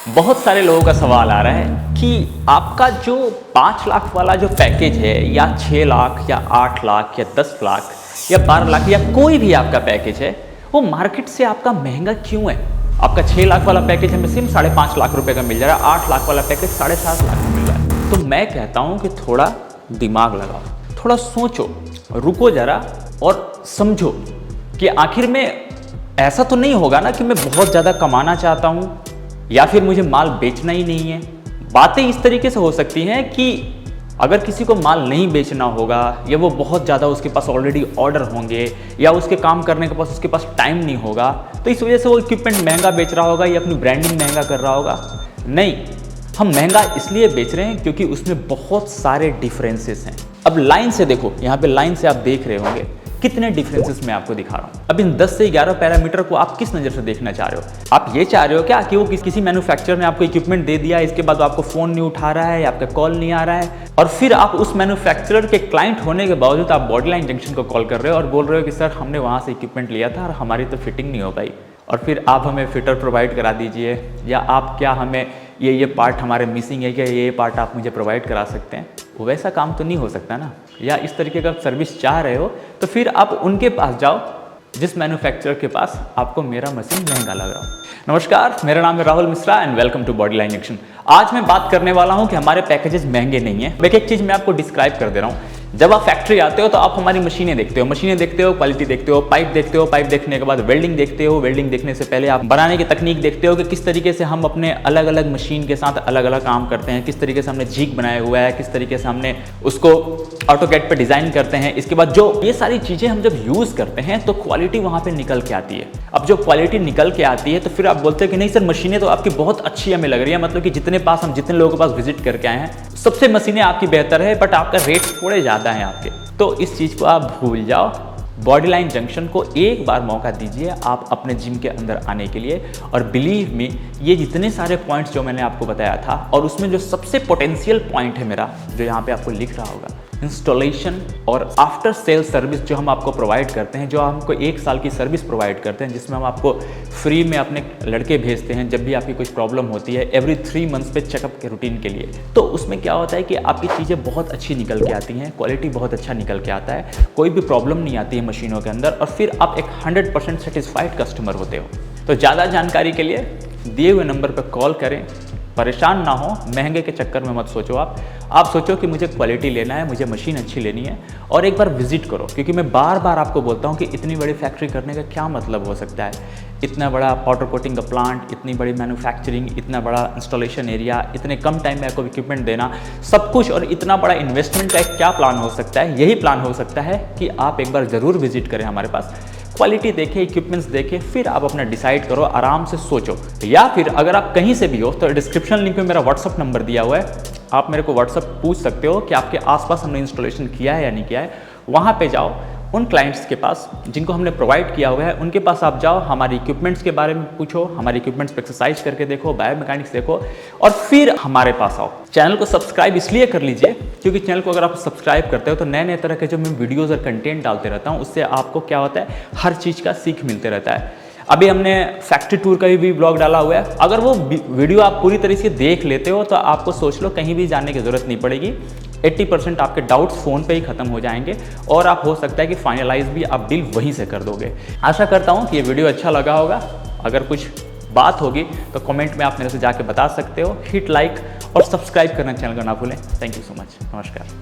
बहुत सारे लोगों का सवाल आ रहा है कि आपका जो 5 लाख वाला जो पैकेज है या 6 लाख या 8 लाख या 10 लाख या 12 लाख या कोई भी आपका पैकेज है वो मार्केट से आपका महंगा क्यों है। आपका 6 लाख वाला पैकेज हमें सिर्फ 5.5 लाख रुपए का मिल जा रहा है, 8 लाख वाला पैकेज 7.5 लाख में मिल रहा है। तो मैं कहता हूँ कि थोड़ा दिमाग लगाओ, थोड़ा सोचो, रुको जरा और समझो कि आखिर में ऐसा तो नहीं होगा ना कि मैं बहुत ज़्यादा कमाना चाहता हूँ या फिर मुझे माल बेचना ही नहीं है। बातें इस तरीके से हो सकती हैं कि अगर किसी को माल नहीं बेचना होगा या वो बहुत ज़्यादा उसके पास ऑलरेडी ऑर्डर होंगे या उसके काम करने के पास उसके पास टाइम नहीं होगा तो इस वजह से वो इक्विपमेंट महंगा बेच रहा होगा या अपनी ब्रांडिंग महंगा कर रहा होगा। नहीं, हम महंगा इसलिए बेच रहे हैं क्योंकि उसमें बहुत सारे डिफरेंसेस हैं। अब लाइन से देखो, यहाँ पे लाइन से आप देख रहे होंगे कितने डिफरेंसेस मैं आपको दिखा रहा हूँ। अब इन 10 से 11 पैरामीटर को आप किस नज़र से देखना चाह रहे हो? आप ये चाह रहे हो क्या कि वो किसी मैन्युफैक्चरर ने आपको इक्विपमेंट दे दिया, इसके बाद आपको फ़ोन नहीं उठा रहा है या आपका कॉल नहीं आ रहा है और फिर आप उस मैन्युफैक्चरर के क्लाइंट होने के बावजूद आप बॉडीलाइन जंक्शन को कॉल कर रहे हो और बोल रहे हो कि सर हमने वहाँ से इक्विपमेंट लिया था और हमारी तो फिटिंग नहीं हो पाई और फिर आप हमें फिटर प्रोवाइड करा दीजिए या आप क्या हमें ये पार्ट हमारे मिसिंग है क्या, ये पार्ट आप मुझे प्रोवाइड करा सकते हैं। वैसा काम तो नहीं हो सकता ना। या इस तरीके का सर्विस चाह रहे हो तो फिर आप उनके पास जाओ जिस मैन्युफैक्चरर के पास आपको मेरा मशीन महंगा लग रहा हो। नमस्कार, मेरा नाम है Rahul Mishra and welcome to Bodyline junction. आज मैं बात करने वाला हूं कि हमारे पैकेजेस महंगे नहीं है। एक चीज़ मैं आपको डिस्क्राइब कर दे रहा हूँ। जब आप फैक्ट्री आते हो तो आप हमारी मशीनें देखते हो, क्वालिटी देखते हो, पाइप देखने के बाद वेल्डिंग देखते हो, वेल्डिंग देखने से पहले आप बनाने की तकनीक देखते हो कि किस तरीके से हम अपने अलग अलग मशीन के साथ अलग अलग काम करते हैं, किस तरीके से हमने जिग बनाया हुआ है, किस तरीके से हमने उसको ऑटोकैड पे डिज़ाइन करते हैं। इसके बाद जो ये सारी चीज़ें हम जब यूज़ करते हैं तो क्वालिटी वहाँ पे निकल के आती है। अब जो क्वालिटी निकल के आती है तो फिर आप बोलते हैं कि नहीं सर मशीनें तो आपकी बहुत अच्छी हमें लग रही है, मतलब कि जितने लोगों के पास विजिट करके आए हैं सबसे मशीनें आपकी बेहतर है, बट आपका रेट थोड़े ज़्यादा है आपके। तो इस चीज़ को आप भूल जाओ। बॉडीलाइन जंक्शन को एक बार मौका दीजिए आप अपने जिम के अंदर आने के लिए और बिलीव मी, ये जितने सारे पॉइंट्स जो मैंने आपको बताया था और उसमें जो सबसे पोटेंशियल पॉइंट है मेरा, जो यहाँ पे आपको लिख रहा होगा, इंस्टॉलेशन और आफ्टर सेल सर्विस जो हम आपको प्रोवाइड करते हैं, जो हमको 1 साल की सर्विस प्रोवाइड करते हैं, जिसमें हम आपको फ्री में अपने लड़के भेजते हैं जब भी आपकी कुछ प्रॉब्लम होती है एवरी 3 मंथ्स पे चेकअप के रूटीन के लिए। तो उसमें क्या होता है कि आपकी चीज़ें बहुत अच्छी निकल के आती हैं, क्वालिटी बहुत अच्छा निकल के आता है, कोई भी प्रॉब्लम नहीं आती है मशीनों के अंदर और फिर आप एक 100% सेटिस्फाइड कस्टमर होते हो। तो ज़्यादा जानकारी के लिए दिए हुए नंबर पर कॉल करें। परेशान ना हो, महंगे के चक्कर में मत सोचो। आप सोचो कि मुझे क्वालिटी लेना है, मुझे मशीन अच्छी लेनी है और एक बार विजिट करो, क्योंकि मैं बार बार आपको बोलता हूँ कि इतनी बड़ी फैक्ट्री करने का क्या मतलब हो सकता है। इतना बड़ा पाउडर कोटिंग का प्लांट, इतनी बड़ी मैन्युफैक्चरिंग, इतना बड़ा इंस्टॉलेशन एरिया, इतने कम टाइम में आपको इक्विपमेंट देना, सब कुछ और इतना बड़ा इन्वेस्टमेंट का क्या प्लान हो सकता है। यही प्लान हो सकता है कि आप एक बार ज़रूर विजिट करें हमारे पास, क्वालिटी देखें, इक्विपमेंट्स देखें, फिर आप अपना डिसाइड करो, आराम से सोचो। या फिर अगर आप कहीं से भी हो तो डिस्क्रिप्शन लिंक में मेरा व्हाट्सअप नंबर दिया हुआ है, आप मेरे को व्हाट्सअप पूछ सकते हो कि आपके आसपास हमने इंस्टॉलेशन किया है या नहीं किया है। वहाँ पे जाओ, उन क्लाइंट्स के पास जिनको हमने प्रोवाइड किया हुआ है उनके पास आप जाओ, हमारी इक्विपमेंट्स के बारे में पूछो, हमारे इक्विपमेंट्स पे एक्सरसाइज करके देखो, बायोमैकेनिक्स देखो और फिर हमारे पास आओ। चैनल को सब्सक्राइब इसलिए कर लीजिए क्योंकि चैनल को अगर आप सब्सक्राइब करते हो तो नए नए तरह के जो मैं वीडियोज़ और कंटेंट डालते रहता हूँ उससे आपको क्या होता है, हर चीज़ का सीख मिलते रहता है। अभी हमने फैक्ट्री टूर का भी ब्लॉग डाला हुआ है, अगर वो वीडियो आप पूरी तरीके से देख लेते हो तो आपको सोच लो कहीं भी जाने की ज़रूरत नहीं पड़ेगी। 80% आपके डाउट्स फ़ोन पे ही ख़त्म हो जाएंगे और आप हो सकता है कि फाइनलाइज भी आप डील वहीं से कर दोगे। आशा करता हूँ कि ये वीडियो अच्छा लगा होगा। अगर कुछ बात होगी तो कमेंट में आप मेरे से जाके बता सकते हो। हिट लाइक और सब्सक्राइब करना चैनल को ना भूलें। Thank you so much. नमस्कार।